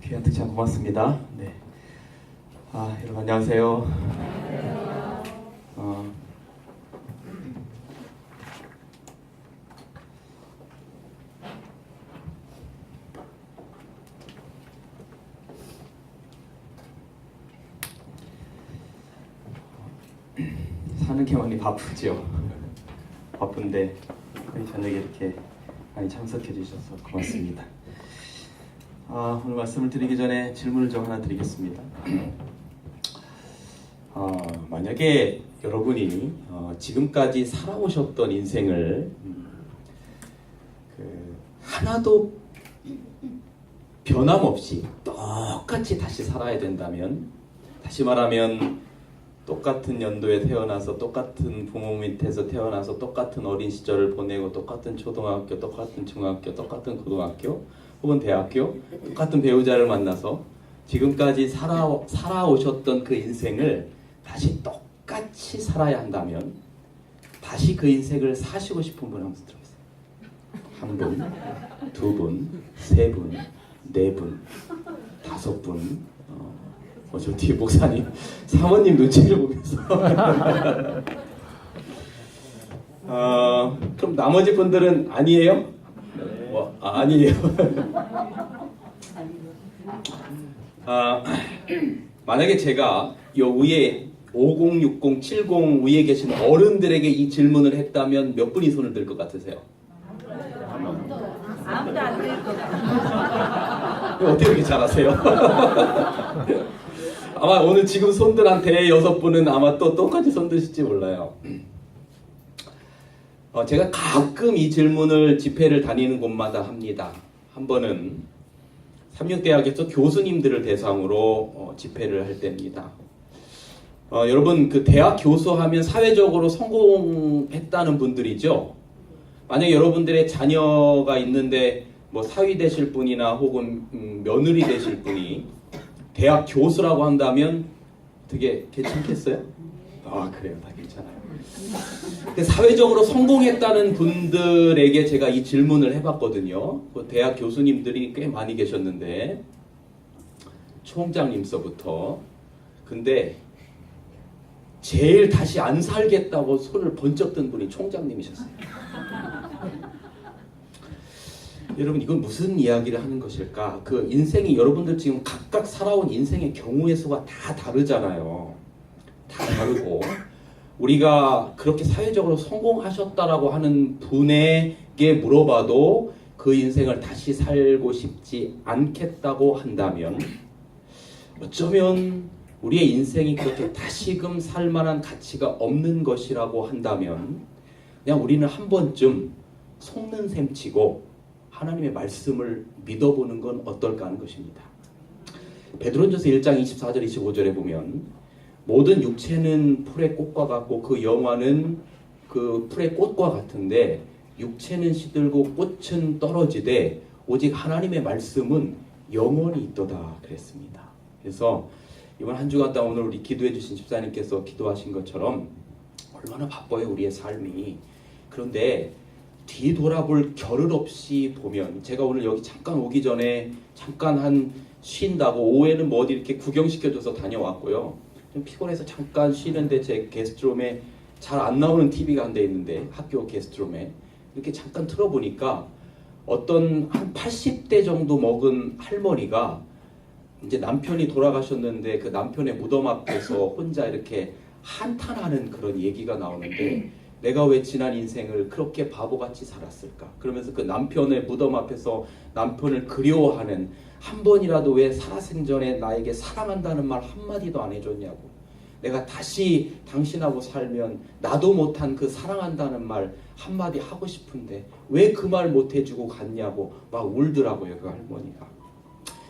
귀한 특찬 고맙습니다. 네. 여러분 안녕하세요. 사는 게 많이 바쁘죠. 바쁜데 우리 저녁에 이렇게 많이 참석해 주셔서 고맙습니다. 오늘 말씀을 드리기 전에 질문을 좀 하나 드리겠습니다. 만약에 여러분이 지금까지 살아오셨던 인생을 하나도 변함없이 똑같이 다시 살아야 된다면, 다시 말하면 똑같은 연도에 태어나서 똑같은 부모 밑에서 태어나서 똑같은 어린 시절을 보내고 똑같은 초등학교, 똑같은 중학교, 똑같은 고등학교 혹은 대학교, 똑같은 배우자를 만나서 지금까지 살아오셨던 그 인생을 다시 똑같이 살아야 한다면 다시 그 인생을 사시고 싶은 분 한번 들어보세요. 한 분, 두 분, 세 분, 네 분, 다섯 분. 저 뒤에 목사님, 사모님 눈치를 보면서 그럼 나머지 분들은 아니에요? 아니에요. 만약에 제가 요 위에 50, 60, 70 위에 계신 어른들에게 이 질문을 했다면 몇 분이 손을 들 것 같으세요? 아무도 안 들 것 같아요. 어떻게 이렇게 잘하세요? 아마 오늘 지금 손들 한 대여섯 분은 아마 또 똑같이 손 드실지 몰라요. 제가 가끔 이 질문을 집회를 다니는 곳마다 합니다. 한 번은 삼육대학에서 교수님들을 대상으로 집회를 할 때입니다. 여러분, 그 대학 교수하면 사회적으로 성공했다는 분들이죠. 만약 여러분들의 자녀가 있는데 뭐 사위 되실 분이나 혹은 며느리 되실 분이 대학 교수라고 한다면 되게 괜찮겠어요? 그래요. 다 괜찮아요. 근데 사회적으로 성공했다는 분들에게 제가 이 질문을 해봤거든요. 그 대학 교수님들이 꽤 많이 계셨는데 총장님서부터. 근데 제일 다시 안 살겠다고 손을 번쩍 든 분이 총장님이셨어요. 여러분, 이건 무슨 이야기를 하는 것일까? 그 인생이, 여러분들 지금 각각 살아온 인생의 경우의 수가 다 다르잖아요. 다 다르고 우리가 그렇게 사회적으로 성공하셨다라고 하는 분에게 물어봐도 그 인생을 다시 살고 싶지 않겠다고 한다면, 어쩌면 우리의 인생이 그렇게 다시금 살 만한 가치가 없는 것이라고 한다면 그냥 우리는 한 번쯤 속는 셈 치고 하나님의 말씀을 믿어보는 건 어떨까 하는 것입니다. 베드로전서 1장 24절 25절에 보면 모든 육체는 풀의 꽃과 같고 그 영화는 그 풀의 꽃과 같은데 육체는 시들고 꽃은 떨어지되 오직 하나님의 말씀은 영원히 있도다 그랬습니다. 그래서 이번 한 주간 동안 오늘 우리 기도해 주신 집사님께서 기도하신 것처럼 얼마나 바빠요 우리의 삶이. 그런데 뒤돌아볼 겨를 없이 보면, 제가 오늘 여기 잠깐 오기 전에 잠깐 한 쉰다고 오후에는 뭐 어디 이렇게 구경시켜줘서 다녀왔고요. 좀 피곤해서 잠깐 쉬는데 제 게스트룸에 잘 안 나오는 TV가 한 대 있는데 학교 게스트룸에 이렇게 잠깐 틀어보니까 어떤 한 80대 정도 먹은 할머니가 이제 남편이 돌아가셨는데 그 남편의 무덤 앞에서 혼자 이렇게 한탄하는 그런 얘기가 나오는데, 내가 왜 지난 인생을 그렇게 바보같이 살았을까? 그러면서 그 남편의 무덤 앞에서 남편을 그리워하는, 한 번이라도 왜 살아생전에 나에게 사랑한다는 말 한마디도 안 해줬냐고, 내가 다시 당신하고 살면 나도 못한 그 사랑한다는 말 한마디 하고 싶은데 왜 그 말 못 해주고 갔냐고 막 울더라고요, 그 할머니가.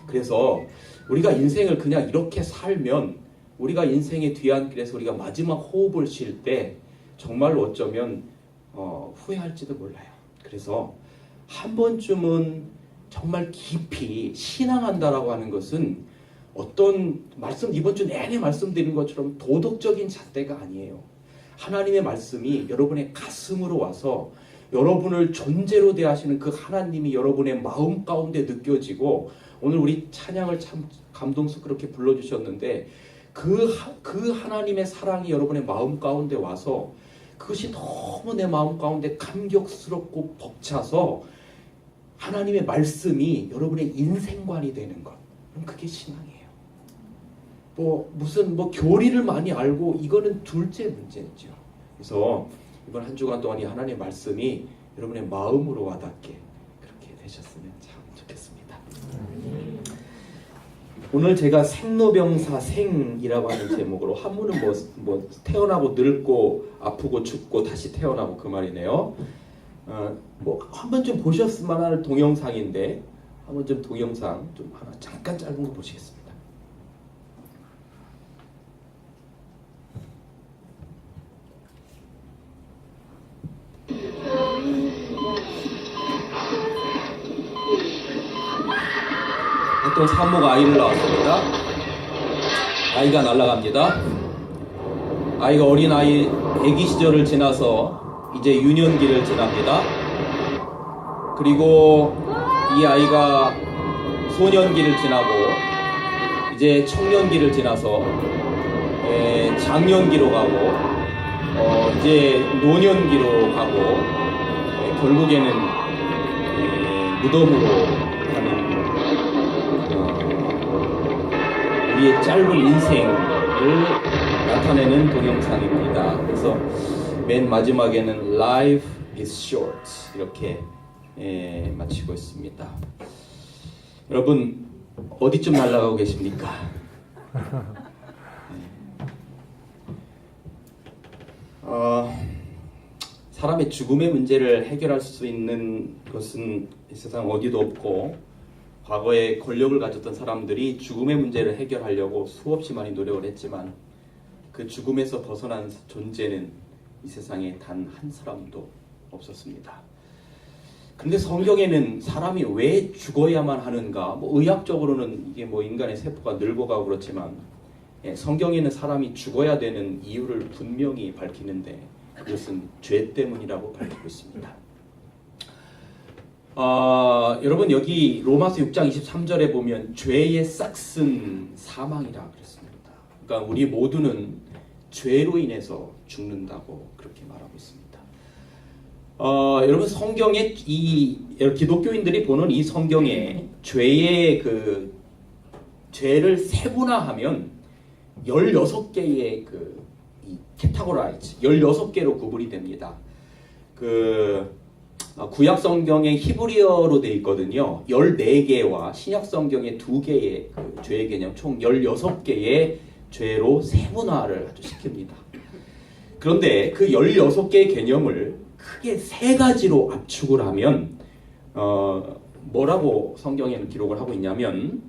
그래서 우리가 인생을 그냥 이렇게 살면, 우리가 인생의 뒤안길에서 우리가 마지막 호흡을 쉴 때 정말로 어쩌면 후회할지도 몰라요. 그래서 한 번쯤은 정말 깊이 신앙한다라고 하는 것은 어떤 말씀, 이번 주 내내 말씀드린 것처럼 도덕적인 잣대가 아니에요. 하나님의 말씀이 여러분의 가슴으로 와서 여러분을 존재로 대하시는 그 하나님이 여러분의 마음 가운데 느껴지고, 오늘 우리 찬양을 참 감동스럽게 불러주셨는데 그 하나님의 사랑이 여러분의 마음 가운데 와서 그것이 너무 내 마음 가운데 감격스럽고 벅차서 하나님의 말씀이 여러분의 인생관이 되는 것, 그게 신앙이에요. 무슨 교리를 많이 알고 이거는 둘째 문제죠. 그래서 이번 한 주간 동안 이 하나님의 말씀이 여러분의 마음으로 와닿게 그렇게 되셨으면 참 좋겠습니다. 오늘 제가 생로병사 생이라고 하는 제목으로, 한문은 태어나고 늙고 아프고 죽고 다시 태어나고 그 말이네요. 한번 좀 보셨을 만한 동영상인데, 한번 좀 동영상 좀 하나 잠깐 짧은 거 보시겠습니다. 어떤 산모가 아이를 낳았습니다. 아이가 날아갑니다. 아이가 어린 아이 아기 시절을 지나서 이제 유년기를 지납니다. 그리고 이 아이가 소년기를 지나고 이제 청년기를 지나서 장년기로 가고 이제 노년기로 가고 결국에는 무덤으로 우리의 짧은 인생을 나타내는 동영상입니다. 그래서 맨 마지막에는 Life is short 이렇게 마치고 있습니다. 여러분 어디쯤 날아가고 계십니까? 사람의 죽음의 문제를 해결할 수 있는 것은 이 세상 어디도 없고, 과거에 권력을 가졌던 사람들이 죽음의 문제를 해결하려고 수없이 많이 노력을 했지만 그 죽음에서 벗어난 존재는 이 세상에 단 한 사람도 없었습니다. 그런데 성경에는 사람이 왜 죽어야만 하는가, 의학적으로는 이게 인간의 세포가 늙어가고 그렇지만 성경에는 사람이 죽어야 되는 이유를 분명히 밝히는데 그것은 죄 때문이라고 밝히고 있습니다. 여러분 여기 로마서 6장 23절에 보면 죄의 싹슨 사망이라 그랬습니다. 그러니까 우리 모두는 죄로 인해서 죽는다고 그렇게 말하고 있습니다. 여러분 성경에 기독교인들이 보는 이 성경에 죄의 죄를 세분화하면 16개의 캐타고라이즈 16개로 구분이 됩니다. 구약 성경의 히브리어로 되어 있거든요. 14개와 신약 성경의 2개의 죄의 개념, 총 16개의 죄로 세분화를 아주 시킵니다. 그런데 그 16개의 개념을 크게 3가지로 압축을 하면 뭐라고 성경에는 기록을 하고 있냐면,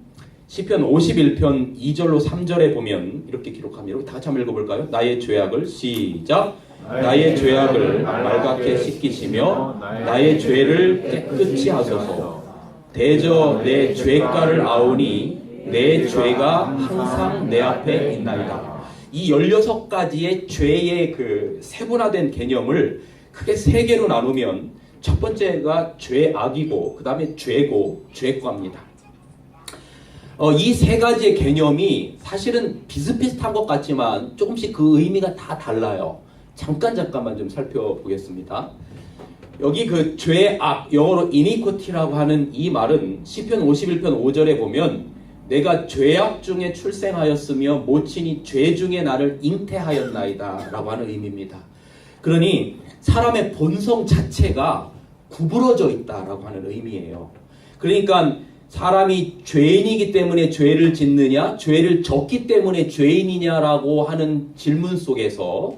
시편 51편 2절로 3절에 보면 이렇게 기록합니다. 다 같이 한번 읽어볼까요? 나의 죄악을 시작. 나의 죄악을 말갛게 씻기시며 나의 죄를 깨끗이 하소서. 대저 내 죄가를 아오니 내 죄가 항상 내 앞에 있나이다. 이 16가지의 죄의 세분화된 개념을 크게 3개로 나누면 첫 번째가 죄악이고 그 다음에 죄고 죄과입니다. 이 3가지의 개념이 사실은 비슷비슷한 것 같지만 조금씩 그 의미가 다 달라요. 잠깐만 좀 살펴보겠습니다. 여기 죄악, 영어로 iniquity라고 하는 이 말은 시편 51편 5절에 보면 내가 죄악 중에 출생하였으며 모친이 죄 중에 나를 잉태하였나이다 라고 하는 의미입니다. 그러니 사람의 본성 자체가 구부러져 있다라고 하는 의미예요. 그러니까 사람이 죄인이기 때문에 죄를 짓느냐, 죄를 졌기 때문에 죄인이냐라고 하는 질문 속에서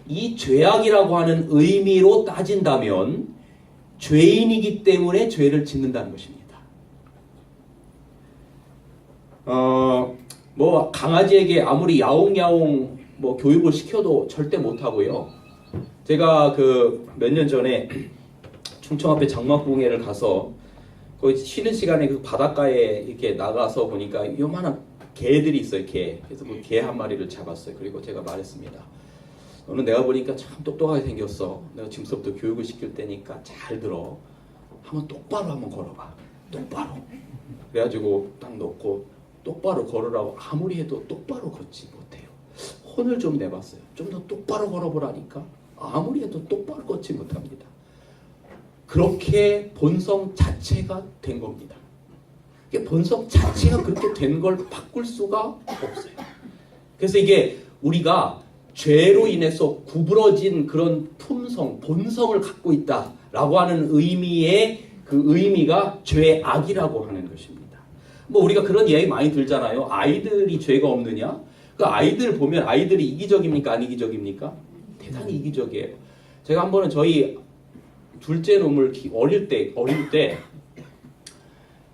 이 죄악이라고 하는 의미로 따진다면 죄인이기 때문에 죄를 짓는다는 것입니다. 강아지에게 아무리 야옹야옹 교육을 시켜도 절대 못하고요. 제가 몇 년 전에 충청 앞에 장막궁회를 가서 거기 쉬는 시간에 바닷가에 이렇게 나가서 보니까 요만한 개들이 있어요. 개. 그래서 개 한 마리를 잡았어요. 그리고 제가 말했습니다. 너는 내가 보니까 참 똑똑하게 생겼어. 내가 지금부터 교육을 시킬 때니까 잘 들어. 한번 똑바로 한번 걸어봐. 똑바로. 그래가지고 딱 놓고 똑바로 걸으라고 아무리 해도 똑바로 걷지 못해요. 혼을 좀 내봤어요. 좀 더 똑바로 걸어보라니까 아무리 해도 똑바로 걷지 못합니다. 그렇게 본성 자체가 된 겁니다. 이게 본성 자체가 그렇게 된 걸 바꿀 수가 없어요. 그래서 이게 우리가 죄로 인해서 구부러진 그런 품성, 본성을 갖고 있다라고 하는 의미의 그 의미가 죄악이라고 하는 것입니다. 뭐 우리가 그런 이야기 많이 들잖아요. 아이들이 죄가 없느냐? 그 아이들 보면 아이들이 이기적입니까? 안 이기적입니까? 대단히 이기적이에요. 제가 한 번은 저희 둘째 놈을 어릴 때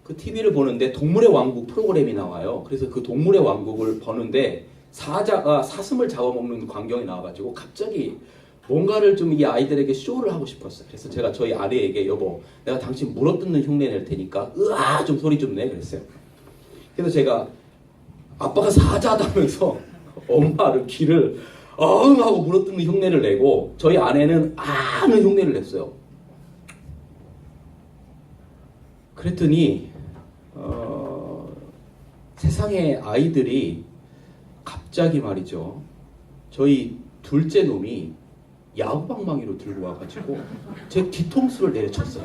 그 TV를 보는데 동물의 왕국 프로그램이 나와요. 그래서 그 동물의 왕국을 보는데 사자가 사슴을 잡아먹는 광경이 나와가지고 갑자기 뭔가를 좀 이 아이들에게 쇼를 하고 싶었어요. 그래서 제가 저희 아내에게 여보, 내가 당신 물어뜯는 흉내 낼 테니까 으아 좀 소리 좀 내 그랬어요. 그래서 제가 아빠가 사자다면서 엄마를 귀를 어흥 하고 물어뜯는 흉내를 내고 저희 아내는 아는 흉내를 냈어요. 그랬더니 세상에 아이들이 갑자기 말이죠. 저희 둘째 놈이 야구방망이로 들고 와가지고 제 뒤통수를 내려쳤어요.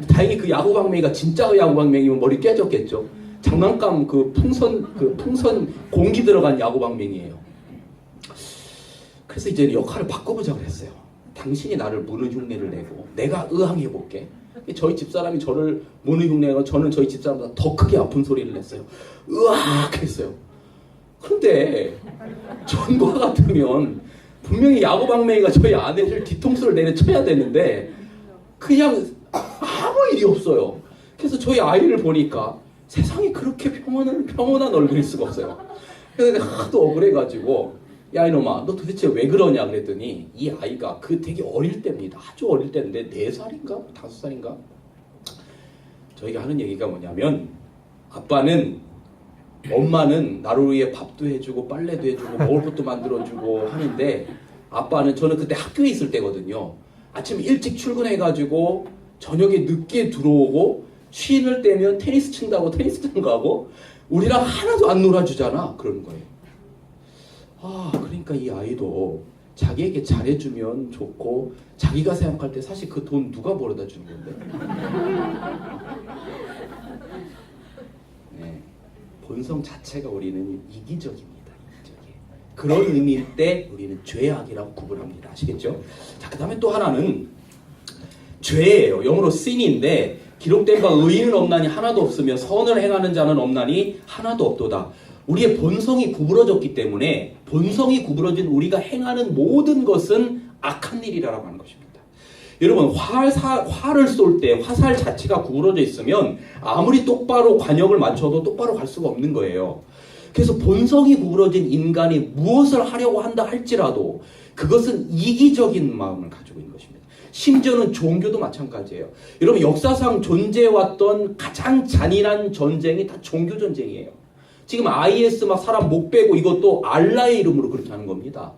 다행히 그 야구방망이가 진짜 야구방망이면 머리 깨졌겠죠. 장난감 그 풍선 공기 들어간 야구방망이에요. 그래서 이제 역할을 바꿔보자 그랬어요. 당신이 나를 무는 흉내를 내고 내가 의항해볼게. 저희 집사람이 저를 무는 흉내가 저는 저희 집사람보다 더 크게 아픈 소리를 냈어요. 으악 했어요. 그런데 전과 같으면 분명히 야구방망이가 저희 아내를 뒤통수를 내려쳐야 되는데 그냥 아무 일이 없어요. 그래서 저희 아이를 보니까 세상에 그렇게 평온한 얼굴일 수가 없어요. 그래서 내가 하도 억울해가지고 야 이놈아 너 도대체 왜 그러냐 그랬더니 이 아이가 그 되게 어릴 때입니다. 아주 어릴 때인데 4살인가 5살인가 저희가 하는 얘기가 뭐냐면 아빠는 엄마는 나를 위해 밥도 해주고 빨래도 해주고 먹을 것도 만들어주고 하는데 아빠는 저는 그때 학교에 있을 때거든요. 아침 일찍 출근해가지고 저녁에 늦게 들어오고 쉰을 떼면 테니스 친다고 테니스장 가고 우리랑 하나도 안 놀아주잖아 그러는 거예요. 그러니까 이 아이도 자기에게 잘해주면 좋고 자기가 생각할 때 사실 그 돈 누가 벌어다 주는 건데 네. 본성 자체가 우리는 이기적입니다. 그런 의미일 때 우리는 죄악이라고 구분합니다. 아시겠죠? 자, 그 다음에 또 하나는 죄예요. 영어로 sin인데 기록된 바 의인은 없나니 하나도 없으며 선을 행하는 자는 없나니 하나도 없도다. 우리의 본성이 구부러졌기 때문에 본성이 구부러진 우리가 행하는 모든 것은 악한 일이라고 하는 것입니다. 여러분 화를 쏠 때 화살 자체가 구부러져 있으면 아무리 똑바로 관역을 맞춰도 똑바로 갈 수가 없는 거예요. 그래서 본성이 구부러진 인간이 무엇을 하려고 한다 할지라도 그것은 이기적인 마음을 가지고 있는 것입니다. 심지어는 종교도 마찬가지예요. 여러분 역사상 존재해왔던 가장 잔인한 전쟁이 다 종교 전쟁이에요. 지금 IS 막 사람 목 빼고 이것도 알라의 이름으로 그렇게 하는 겁니다.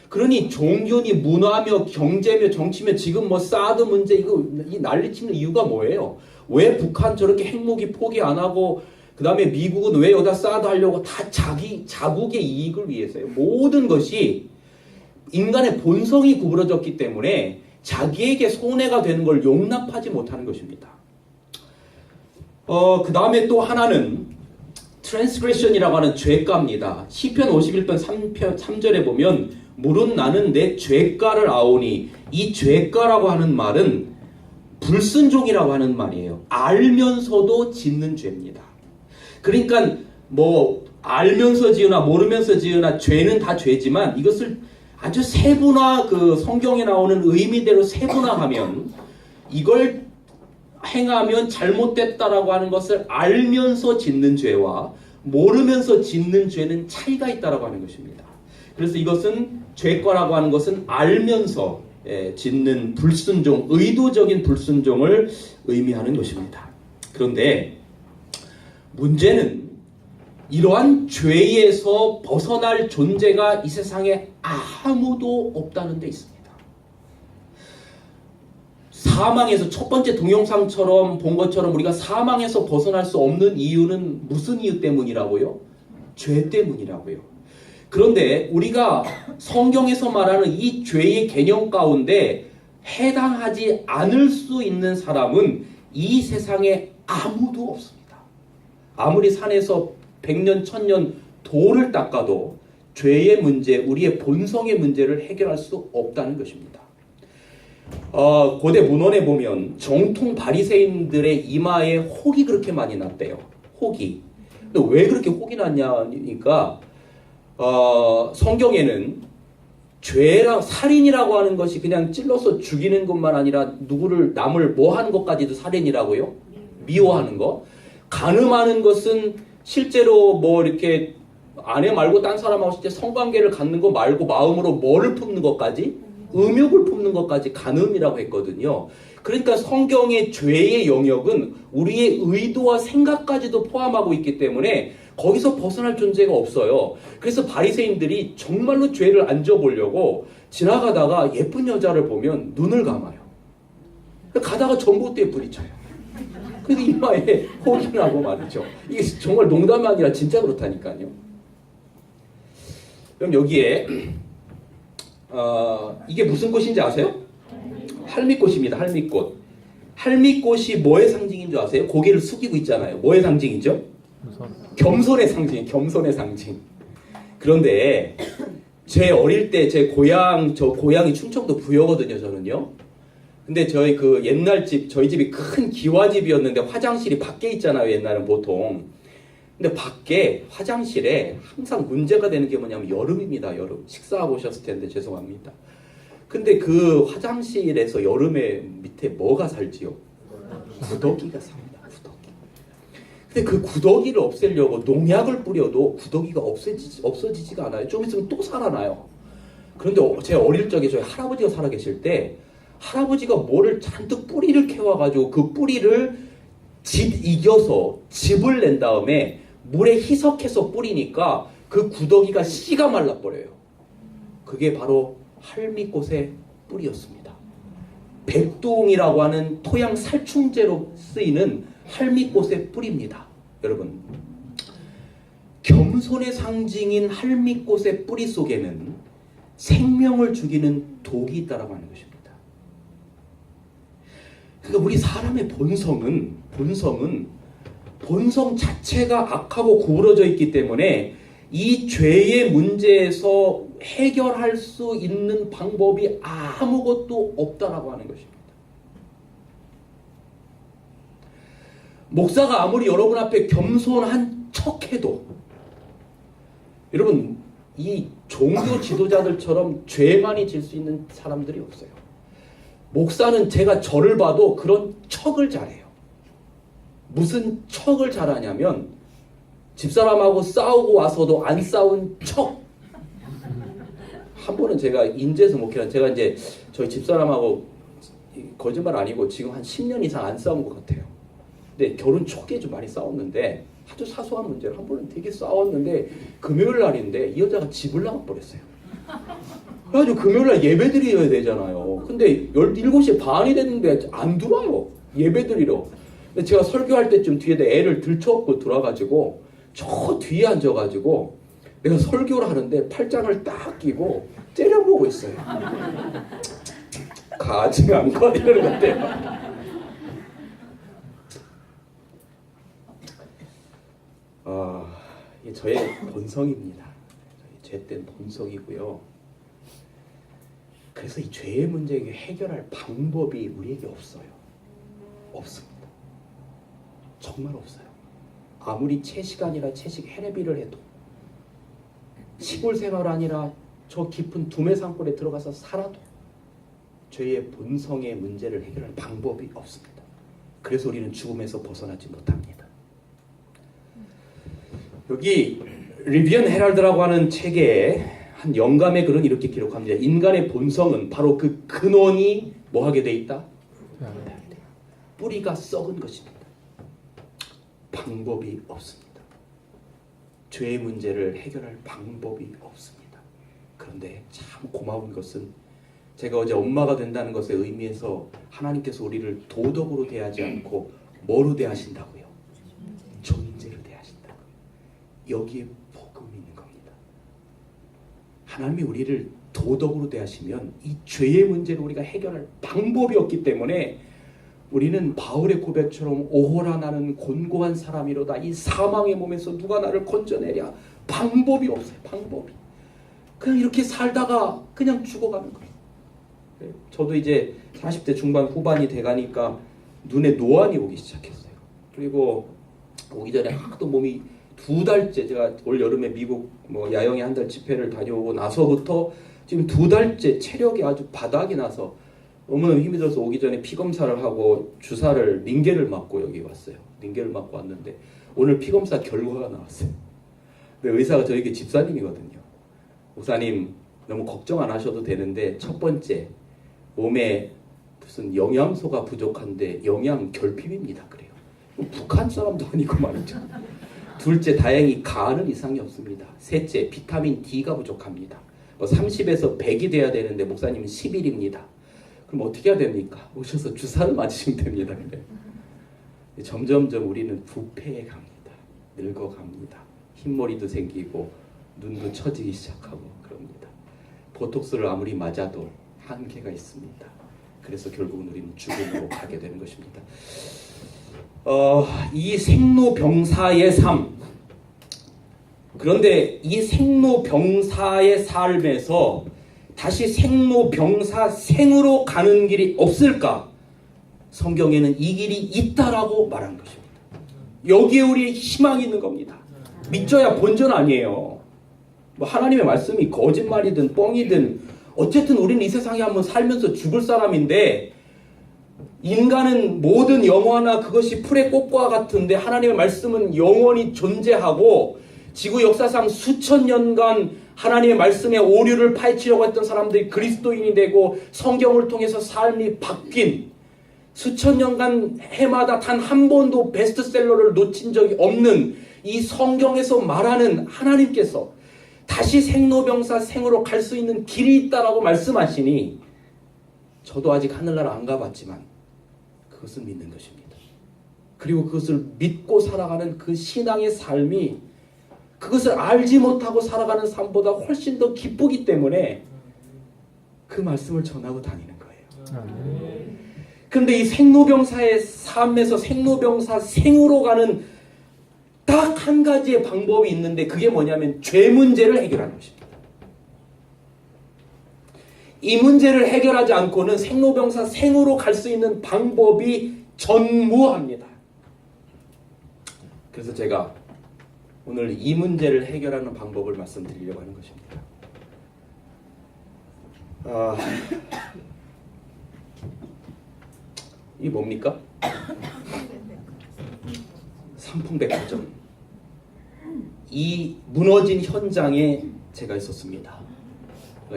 그러니 종교니 문화며 경제며 정치며 지금 뭐 사드 문제 이 난리치는 이유가 뭐예요? 왜 북한 저렇게 핵무기 포기 안 하고 그 다음에 미국은 왜 여기다 사드 하려고 다 자국의 이익을 위해서요. 모든 것이 인간의 본성이 구부러졌기 때문에 자기에게 손해가 되는 걸 용납하지 못하는 것입니다. 그 다음에 또 하나는 transgression이라고 하는 죄가입니다. 시편 51편 3절에 보면 물은 나는 내 죄가를 아오니 이 죄가라고 하는 말은 불순종이라고 하는 말이에요. 알면서도 짓는 죄입니다. 그러니까 뭐 알면서 지으나 모르면서 지으나 죄는 다 죄지만 이것을 아주 세분화 그 성경에 나오는 의미대로 세분화하면 이걸 행하면 잘못됐다라고 하는 것을 알면서 짓는 죄와 모르면서 짓는 죄는 차이가 있다라고 하는 것입니다. 그래서 이것은 죄과라고 하는 것은 알면서 짓는 불순종, 의도적인 불순종을 의미하는 것입니다. 그런데 문제는 이러한 죄에서 벗어날 존재가 이 세상에 아무도 없다는 데 있습니다. 사망에서 첫 번째 동영상처럼 본 것처럼 우리가 사망에서 벗어날 수 없는 이유는 무슨 이유 때문이라고요? 죄 때문이라고요. 그런데 우리가 성경에서 말하는 이 죄의 개념 가운데 해당하지 않을 수 있는 사람은 이 세상에 아무도 없습니다. 아무리 산에서 100년, 1000년 돌을 닦아도 죄의 문제, 우리의 본성의 문제를 해결할 수 없다는 것입니다. 고대 문헌에 보면 정통 바리새인들의 이마에 혹이 그렇게 많이 났대요. 혹이. 근데 왜 그렇게 혹이 났냐니까 성경에는 죄랑 살인이라고 하는 것이 그냥 찔러서 죽이는 것만 아니라 누구를 남을 뭐 하는 것까지도 살인이라고요? 미워하는 거. 간음하는 것은 실제로 뭐 이렇게 아내 말고 딴 사람하고 실제 성관계를 갖는 거 말고 마음으로 뭐를 품는 것까지 음욕을 품는 것까지 간음이라고 했거든요. 그러니까 성경의 죄의 영역은 우리의 의도와 생각까지도 포함하고 있기 때문에 거기서 벗어날 존재가 없어요. 그래서 바리새인들이 정말로 죄를 안 져보려고 지나가다가 예쁜 여자를 보면 눈을 감아요. 가다가 전봇대에 부딪혀요. 그래서 이마에 혹이 나고 말이죠. 이게 정말 농담이 아니라 진짜 그렇다니까요. 그럼 여기에 이게 무슨 꽃인지 아세요? 할미꽃입니다. 할미꽃. 할미꽃이 뭐의 상징인 줄 아세요? 고개를 숙이고 있잖아요. 뭐의 상징이죠? 겸손의 상징. 겸손의 상징. 그런데 제 어릴 때 제 고향이 충청도 부여거든요. 저는요. 근데 저희 그 옛날 저희 집이 큰 기와집이었는데 화장실이 밖에 있잖아요. 옛날은 보통. 근데 밖에 화장실에 항상 문제가 되는 게 뭐냐면 여름입니다. 여름. 식사하고 오셨을 텐데 죄송합니다. 근데 그 화장실에서 여름에 밑에 뭐가 살지요? 구더기가 삽니다. 구더기. 근데 그 구더기를 없애려고 농약을 뿌려도 구더기가 없어지지가 않아요. 좀 있으면 또 살아나요. 그런데 제 어릴 적에 저희 할아버지가 살아 계실 때 할아버지가 뭐를 잔뜩 뿌리를 캐와가지고 그 뿌리를 이겨서 즙을 낸 다음에 물에 희석해서 뿌리니까 그 구더기가 씨가 말라버려요. 그게 바로 할미꽃의 뿌리였습니다. 백동이라고 하는 토양 살충제로 쓰이는 할미꽃의 뿌리입니다. 여러분, 겸손의 상징인 할미꽃의 뿌리 속에는 생명을 죽이는 독이 있다라고 하는 것입니다. 그러니까 우리 사람의 본성 자체가 악하고 구부러져 있기 때문에 이 죄의 문제에서 해결할 수 있는 방법이 아무것도 없다라고 하는 것입니다. 목사가 아무리 여러분 앞에 겸손한 척해도 여러분 이 종교 지도자들처럼 죄만이 질 수 있는 사람들이 없어요. 목사는 제가 저를 봐도 그런 척을 잘해요. 무슨 척을 잘하냐면 집사람하고 싸우고 와서도 안 싸운 척. 한 번은 제가 인제에서 목회한 제가 이제 저희 집사람하고 거짓말 아니고 지금 한 10년 이상 안 싸운 것 같아요. 근데 결혼 초기에 좀 많이 싸웠는데 아주 사소한 문제로 한 번은 되게 싸웠는데 금요일 날인데 이 여자가 집을 나가버렸어요. 그래가지고 금요일 날 예배 드려야 되잖아요. 근데 17시 반이 됐는데 안 들어와요. 예배 드리러. 근데 제가 설교할 때쯤 뒤에다 애를 들쳐업고 들어와가지고 저 뒤에 앉아가지고 내가 설교를 하는데 팔짱을 딱 끼고 째려보고 있어요. 가증 안 가 이러는 건데. 이게 저의 본성입니다. 죄된 본성이고요. 그래서 이 죄의 문제를 해결할 방법이 우리에게 없어요. 없습니다. 정말 없어요. 아무리 채식아니라 채식 해레비를 해도 시골 생활 아니라 저 깊은 두메 산골에 들어가서 살아도 죄의 본성의 문제를 해결할 방법이 없습니다. 그래서 우리는 죽음에서 벗어나지 못합니다. 여기 리비언 헤럴드라고 하는 책에 한 영감의 글은 이렇게 기록합니다. 인간의 본성은 바로 그 근원이 뭐하게 돼 있다? 뿌리가 썩은 것입니다. 방법이 없습니다. 죄의 문제를 해결할 방법이 없습니다. 그런데 참 고마운 것은 제가 어제 엄마가 된다는 것의 의미에서 하나님께서 우리를 도덕으로 대하지 않고 뭐로 대하신다고요? 존재로 대하신다고요. 여기에 복음이 있는 겁니다. 하나님이 우리를 도덕으로 대하시면 이 죄의 문제를 우리가 해결할 방법이 없기 때문에 우리는 바울의 고백처럼 오호라 나는 곤고한 사람이로다. 이 사망의 몸에서 누가 나를 건져내랴. 방법이 없어요. 방법이. 그냥 이렇게 살다가 그냥 죽어가는 거예요. 저도 이제 40대 중반 후반이 돼가니까 눈에 노안이 오기 시작했어요. 그리고 오기 전에 또 몸이 2달째, 제가 올 여름에 미국 야영에 한 달 집회를 다녀오고 나서부터 지금 2달째 체력이 아주 바닥이 나서 너무너무 힘이 들어서 오기 전에 피 검사를 하고 주사를 링겔을 맞고 여기 왔어요. 링겔을 맞고 왔는데 오늘 피 검사 결과가 나왔어요. 근데 의사가 저에게 집사님이거든요. 목사님 너무 걱정 안 하셔도 되는데 첫 번째 몸에 무슨 영양소가 부족한데 영양 결핍입니다. 그래요. 북한 사람도 아니고 말이죠. 둘째 다행히 간은 이상이 없습니다. 셋째 비타민 D가 부족합니다. 30에서 100이 돼야 되는데 목사님은 11입니다. 그럼 어떻게 해야 됩니까? 오셔서 주사를 맞으시면 됩니다. 그래. 점점점 우리는 부패해 갑니다. 늙어갑니다. 흰머리도 생기고 눈도 처지기 시작하고 그럽니다. 보톡스를 아무리 맞아도 한계가 있습니다. 그래서 결국은 우리는 죽음으로 가게 되는 것입니다. 이 생로병사의 삶, 그런데 이 생로병사의 삶에서 다시 생로병사생으로 가는 길이 없을까? 성경에는 이 길이 있다라고 말한 것입니다. 여기에 우리의 희망이 있는 겁니다. 믿져야 본전 아니에요. 하나님의 말씀이 거짓말이든 뻥이든 어쨌든 우리는 이 세상에 한번 살면서 죽을 사람인데, 인간은 모든 영화나 그것이 풀의 꽃과 같은데 하나님의 말씀은 영원히 존재하고, 지구 역사상 수천 년간 하나님의 말씀에 오류를 파헤치려고 했던 사람들이 그리스도인이 되고 성경을 통해서 삶이 바뀐, 수천 년간 해마다 단 한 번도 베스트셀러를 놓친 적이 없는 이 성경에서 말하는 하나님께서 다시 생로병사생으로 갈 수 있는 길이 있다라고 말씀하시니, 저도 아직 하늘나라 안 가봤지만 그것을 믿는 것입니다. 그리고 그것을 믿고 살아가는 그 신앙의 삶이 그것을 알지 못하고 살아가는 삶보다 훨씬 더 기쁘기 때문에 그 말씀을 전하고 다니는 거예요. 그런데 이 생로병사의 삶에서 생로병사생으로 가는 딱 한 가지의 방법이 있는데, 그게 뭐냐면 죄 문제를 해결하는 것입니다. 이 문제를 해결하지 않고는 생로병사생으로 갈 수 있는 방법이 전무합니다. 그래서 제가 오늘 이 문제를 해결하는 방법을 말씀드리려고 하는 것입니다. 이게 뭡니까? 삼풍백화점. 이 무너진 현장에 제가 있었습니다.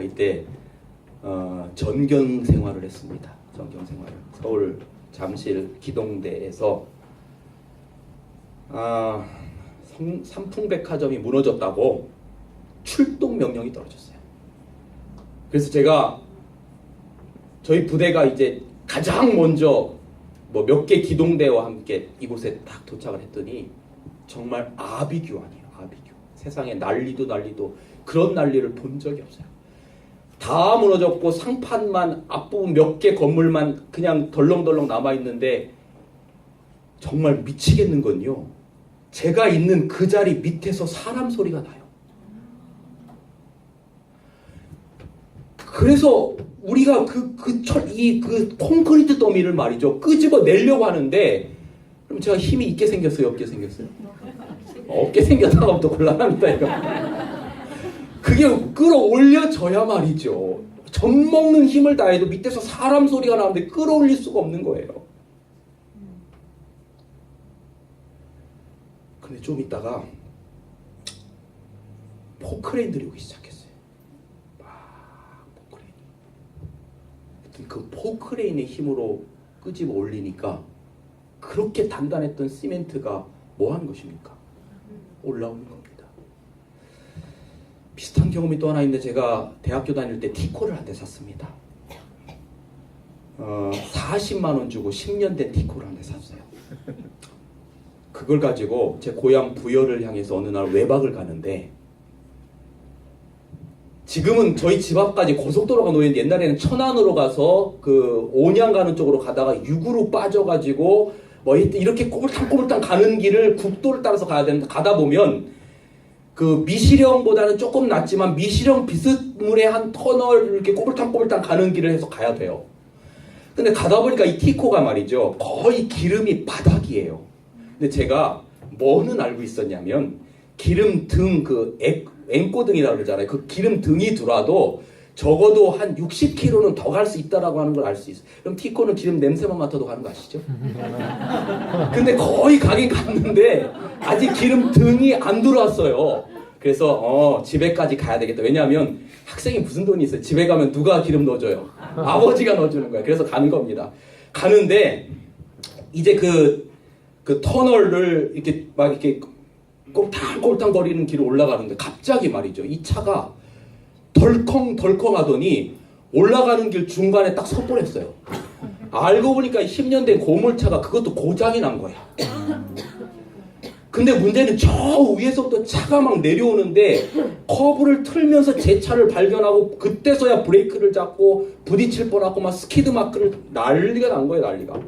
이때 전경 생활을 했습니다. 전경 생활을 서울 잠실 기동대에서 삼풍백화점이 무너졌다고 출동 명령이 떨어졌어요. 그래서 제가 저희 부대가 이제 가장 먼저 몇 개 기동대와 함께 이곳에 딱 도착을 했더니 정말 아비규환이에요. 아비규. 세상에 난리도 그런 난리를 본 적이 없어요. 다 무너졌고 상판만 앞부분 몇 개 건물만 그냥 덜렁덜렁 남아있는데, 정말 미치겠는 건요, 제가 있는 그 자리 밑에서 사람 소리가 나요. 그래서 우리가 그 콘크리트 더미를 말이죠, 끄집어 내려고 하는데, 그럼 제가 힘이 있게 생겼어요, 없게 생겼어요? 없게 생겼다가 하면 또 곤란합니다, 이거. 그게 끌어올려져야 말이죠. 젖먹는 힘을 다해도 밑에서 사람 소리가 나오는데 끌어올릴 수가 없는 거예요. 근데 좀 있다가 포크레인들이 오기 시작했어요. 포크레인. 그 포크레인의 힘으로 끄집어 올리니까 그렇게 단단했던 시멘트가 뭐 하는 것입니까? 올라오는 겁니다. 비슷한 경험이 또 하나 있는데 제가 대학교 다닐 때 티코를 한 대 샀습니다. 40만 원 주고 10년 된 티코를 한 대 샀어요. 그걸 가지고 제 고향 부여를 향해서 어느 날 외박을 가는데, 지금은 저희 집 앞까지 고속도로가 놓였는데 옛날에는 천안으로 가서 그 온양 가는 쪽으로 가다가 육으로 빠져가지고 뭐 이렇게 꼬불탕꼬불탕 가는 길을 국도를 따라서 가야 되는데, 가다 보면 그 미시령보다는 조금 낫지만 미시령 비스무리한 한 터널 이렇게 꼬불탕꼬불탕 가는 길을 해서 가야 돼요. 근데 가다 보니까 이 티코가 말이죠, 거의 기름이 바닥이에요. 근데 제가 뭐는 알고 있었냐면, 기름 등 그 앵꼬등이라고 그러잖아요. 그 기름 등이 들어와도 적어도 한 60km는 더 갈 수 있다라고 하는 걸 알 수 있어요. 그럼 티코는 기름 냄새만 맡아도 가는 거 아시죠? 근데 거의 가긴 갔는데 아직 기름 등이 안 들어왔어요. 그래서 집에까지 가야 되겠다. 왜냐하면 학생이 무슨 돈이 있어요. 집에 가면 누가 기름 넣어줘요? 아버지가 넣어주는 거예요. 그래서 가는 겁니다. 가는데 이제 그 터널을 이렇게 막 이렇게 꼴탕꼴탕 거리는 길을 올라가는데 갑자기 말이죠, 이 차가 덜컹덜컹 하더니 올라가는 길 중간에 딱 서버렸어요. 알고 보니까 10년 된 고물차가 그것도 고장이 난 거야. 근데 문제는 저 위에서부터 차가 막 내려오는데 커브를 틀면서 제 차를 발견하고 그때서야 브레이크를 잡고 부딪힐 뻔하고 막 스키드 마크를 난리가 난 거예요. 난리가.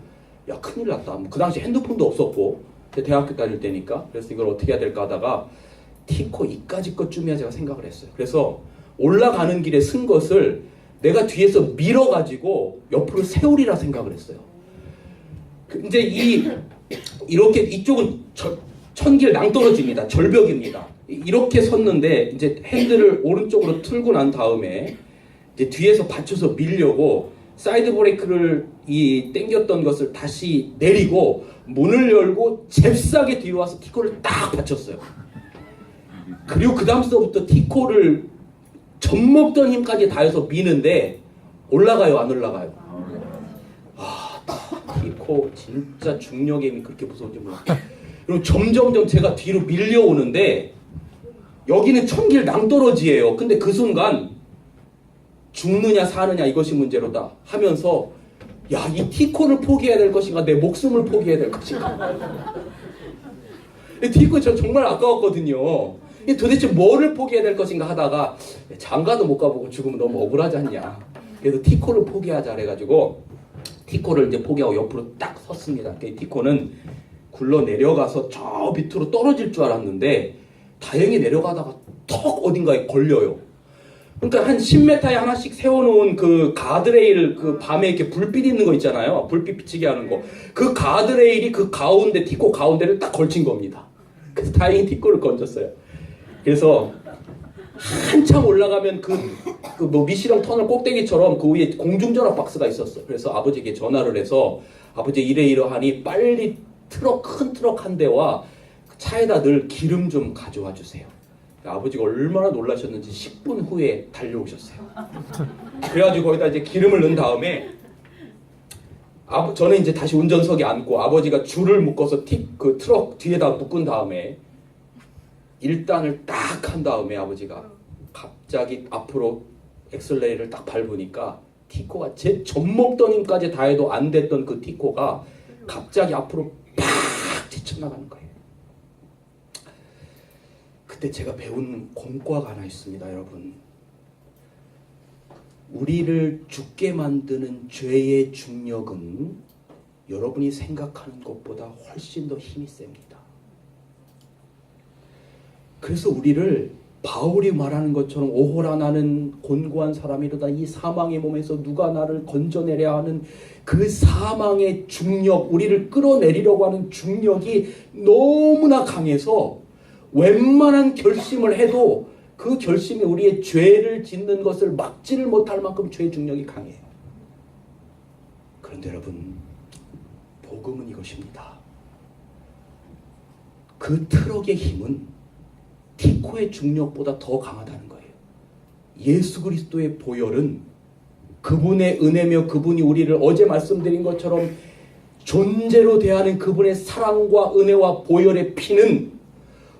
야, 큰일 났다. 그 당시 핸드폰도 없었고 대학교 다닐 때니까. 그래서 이걸 어떻게 해야 될까 하다가 티코 이까지 것쯤이야 제가 생각을 했어요. 그래서 올라가는 길에 쓴 것을 내가 뒤에서 밀어가지고 옆으로 세우리라 생각을 했어요. 이제 이렇게 이쪽은 천길 낭떠러지입니다. 절벽입니다. 이렇게 섰는데 이제 핸들을 오른쪽으로 틀고 난 다음에 이제 뒤에서 받쳐서 밀려고 사이드 브레이크를 당겼던 것을 다시 내리고 문을 열고 잽싸게 뒤로 와서 티코를 딱 받쳤어요. 그리고 그 다음서부터 티코를 젖먹던 힘까지 다해서 미는데 올라가요, 안 올라가요? 티코 진짜 중력의 힘이 그렇게 무서운지 몰랐어요. 그리고 점점점 제가 뒤로 밀려오는데 여기는 천길 낭떠러지예요. 근데 그 순간 죽느냐 사느냐 이것이 문제로다 하면서, 야, 이 티코를 포기해야 될 것인가 내 목숨을 포기해야 될 것인가. 티코 저 정말 아까웠거든요. 도대체 뭐를 포기해야 될 것인가 하다가 장가도 못 가보고 죽으면 너무 억울하지 않냐. 그래서 티코를 포기하자 그래가지고 티코를 이제 포기하고 옆으로 딱 섰습니다. 티코는 굴러 내려가서 저 밑으로 떨어질 줄 알았는데 다행히 내려가다가 턱 어딘가에 걸려요. 그러니까 한 10m에 하나씩 세워놓은 그 가드레일, 그 밤에 이렇게 불빛 있는 거 있잖아요. 불빛 비치게 하는 거. 그 가드레일이 그 가운데, 티코 가운데를 딱 걸친 겁니다. 그래서 다행히 티코를 건졌어요. 그래서 한참 올라가면 뭐 미시령 터널 꼭대기처럼 그 위에 공중전화 박스가 있었어요. 그래서 아버지에게 전화를 해서, 아버지 이러이러하니 빨리 큰 트럭 한 대와 차에다 늘 기름 좀 가져와 주세요. 아버지가 얼마나 놀라셨는지 10분 후에 달려오셨어요. 그래가지고 거기다 이제 기름을 넣은 다음에 저는 이제 다시 운전석에 앉고 아버지가 줄을 묶어서 그 트럭 뒤에다 묶은 다음에 1단을 딱 한 다음에 아버지가 갑자기 앞으로 엑셀레이터를 딱 밟으니까 티코가 제 젖먹던 힘까지 다해도 안 됐던 그 티코가 갑자기 앞으로 팍 뛰쳐나가는 거예요. 그때 제가 배운 공과가 하나 있습니다, 여러분. 우리를 죽게 만드는 죄의 중력은 여러분이 생각하는 것보다 훨씬 더 힘이 셉니다. 그래서 우리를 바울이 말하는 것처럼 오호라 나는 곤고한 사람이로다 이 사망의 몸에서 누가 나를 건져내려 하는 그 사망의 중력, 우리를 끌어내리려고 하는 중력이 너무나 강해서 웬만한 결심을 해도 그 결심이 우리의 죄를 짓는 것을 막지를 못할 만큼 죄의 중력이 강해요. 그런데 여러분, 복음은 이것입니다. 그 트럭의 힘은 티코의 중력보다 더 강하다는 거예요. 예수 그리스도의 보혈은 그분의 은혜며 그분이 우리를 어제 말씀드린 것처럼 존재로 대하는 그분의 사랑과 은혜와 보혈의 피는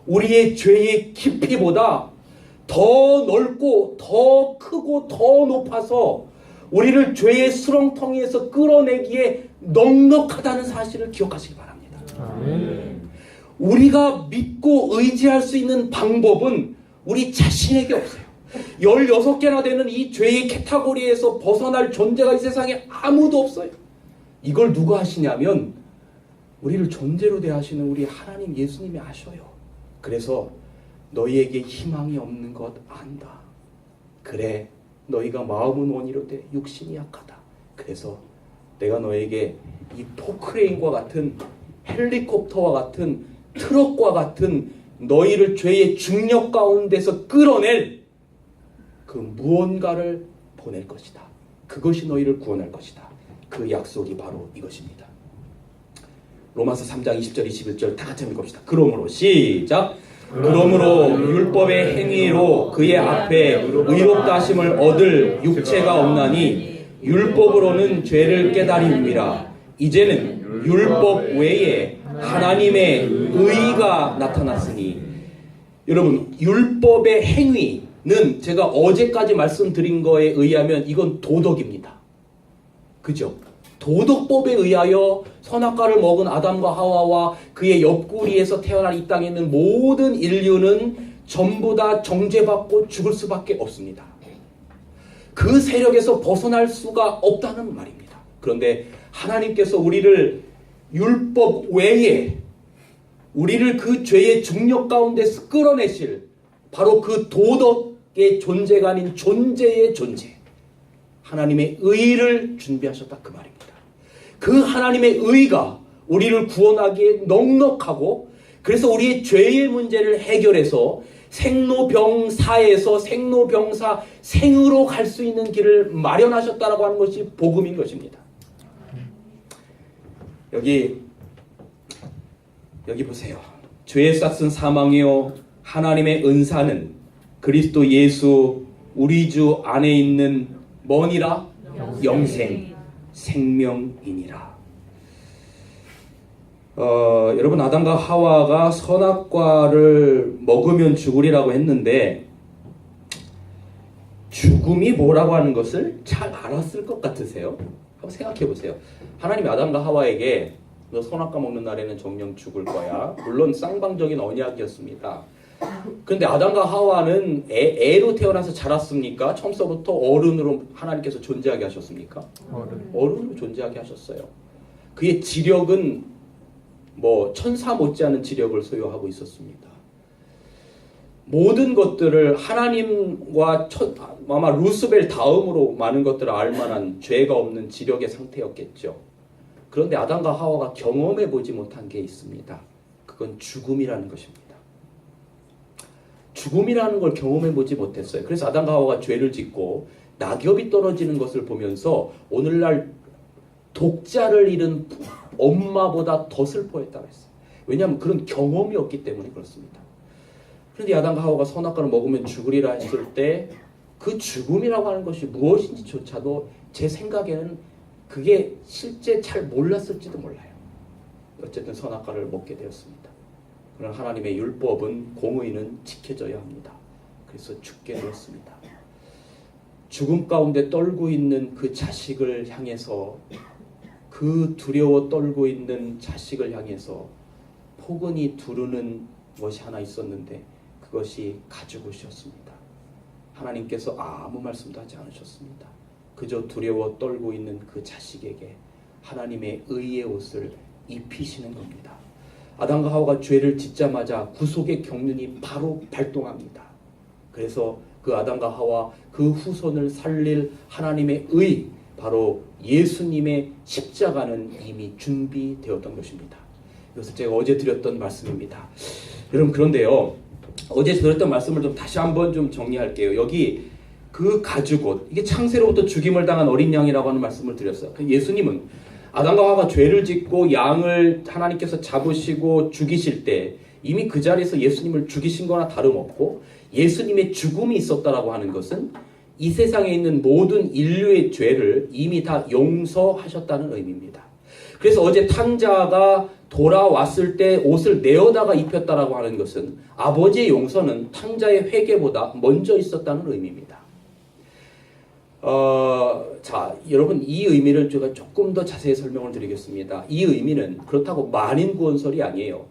우리의 죄의 깊이보다 더 넓고 더 크고 더 높아서 우리를 죄의 수렁텅이에서 끌어내기에 넉넉하다는 사실을 기억하시기 바랍니다. 우리가 믿고 의지할 수 있는 방법은 우리 자신에게 없어요. 16개나 되는 이 죄의 카테고리에서 벗어날 존재가 이 세상에 아무도 없어요. 이걸 누가 하시냐면 우리를 존재로 대하시는 우리 하나님 예수님이 아셔요. 그래서 너희에게 희망이 없는 것 안다. 그래, 너희가 마음은 원이로되 육신이 약하다. 그래서 내가 너에게 이 포크레인과 같은 헬리콥터와 같은 트럭과 같은 너희를 죄의 중력 가운데서 끌어낼 그 무언가를 보낼 것이다. 그것이 너희를 구원할 것이다. 그 약속이 바로 이것입니다. 로마서 3장 20절 21절 다 같이 읽읍시다. 그러므로 시작. 그러므로 율법의 행위로 그의 앞에 의롭다 하심을 얻을 육체가 없나니 율법으로는 죄를 깨달음이라. 이제는 율법 외에 하나님의 의가 나타났으니. 여러분, 율법의 행위는 제가 어제까지 말씀드린 거에 의하면 이건 도덕입니다. 그죠? 도덕법에 의하여 선악과를 먹은 아담과 하와와 그의 옆구리에서 태어난 이 땅에 있는 모든 인류는 전부 다 정죄받고 죽을 수밖에 없습니다. 그 세력에서 벗어날 수가 없다는 말입니다. 그런데 하나님께서 우리를 율법 외에 우리를 그 죄의 중력 가운데서 끌어내실 바로 그 도덕의 존재가 아닌 존재의 존재, 하나님의 의를 준비하셨다 그 말입니다. 그 하나님의 의가 우리를 구원하기에 넉넉하고, 그래서 우리의 죄의 문제를 해결해서 생로병사에서 생로병사 생으로 갈 수 있는 길을 마련하셨다라고 하는 것이 복음인 것입니다. 여기 보세요. 죄에 싹슨 사망이요 하나님의 은사는 그리스도 예수 우리 주 안에 있는 뭐니라? 영생, 생명이니라. 여러분, 아담과 하와가 선악과를 먹으면 죽으리라고 했는데 죽음이 뭐라고 하는 것을 잘 알았을 것 같으세요? 한번 생각해 보세요. 하나님이 아담과 하와에게 너 선악과 먹는 날에는 정령 죽을 거야. 물론 쌍방적인 언약이었습니다. 그런데 아담과 하와는 애로 태어나서 자랐습니까? 처음서부터 어른으로 하나님께서 존재하게 하셨습니까? 어른으로 존재하게 하셨어요. 그의 지력은 뭐 천사 못지않은 지력을 소유하고 있었습니다. 모든 것들을 하나님과 아마 루스벨 다음으로 많은 것들을 알만한 죄가 없는 지력의 상태였겠죠. 그런데 아담과 하와가 경험해 보지 못한 게 있습니다. 그건 죽음이라는 것입니다. 죽음이라는 걸 경험해 보지 못했어요. 그래서 아담과 하와가 죄를 짓고 낙엽이 떨어지는 것을 보면서 오늘날 독자를 잃은 엄마보다 더 슬퍼했다고 했어요. 왜냐하면 그런 경험이 없기 때문에 그렇습니다. 그런데 아담과 하와가 선악과를 먹으면 죽으리라 했을 때 그 죽음이라고 하는 것이 무엇인지조차도 제 생각에는 그게 실제 잘 몰랐을지도 몰라요. 어쨌든 선악과를 먹게 되었습니다. 그러나 하나님의 율법은 공의는 지켜져야 합니다. 그래서 죽게 되었습니다. 죽음 가운데 떨고 있는 그 자식을 향해서, 그 두려워 떨고 있는 자식을 향해서 포근히 두르는 것이 하나 있었는데 그것이 가죽옷이었습니다. 하나님께서 아무 말씀도 하지 않으셨습니다. 그저 두려워 떨고 있는 그 자식에게 하나님의 의의 옷을 입히시는 겁니다. 아담과 하와가 죄를 짓자마자 구속의 경륜이 바로 발동합니다. 그래서 그 아담과 하와 그 후손을 살릴 하나님의 의, 바로 예수님의 십자가는 이미 준비되었던 것입니다. 이것을 제가 어제 드렸던 말씀입니다. 여러분, 그런데요, 어제 드렸던 말씀을 좀 다시 한번 좀 정리할게요. 여기 그 가죽옷, 이게 창세로부터 죽임을 당한 어린 양이라고 하는 말씀을 드렸어요. 예수님은 아담과 하와가 죄를 짓고 양을 하나님께서 잡으시고 죽이실 때 이미 그 자리에서 예수님을 죽이신 거나 다름없고, 예수님의 죽음이 있었다라고 하는 것은 이 세상에 있는 모든 인류의 죄를 이미 다 용서하셨다는 의미입니다. 그래서 어제 탕자가 돌아왔을 때 옷을 내어다가 입혔다라고 하는 것은 아버지의 용서는 탕자의 회개보다 먼저 있었다는 의미입니다. 자, 여러분 이 의미를 제가 조금 더 자세히 설명을 드리겠습니다. 이 의미는 그렇다고 만인 구원설이 아니에요.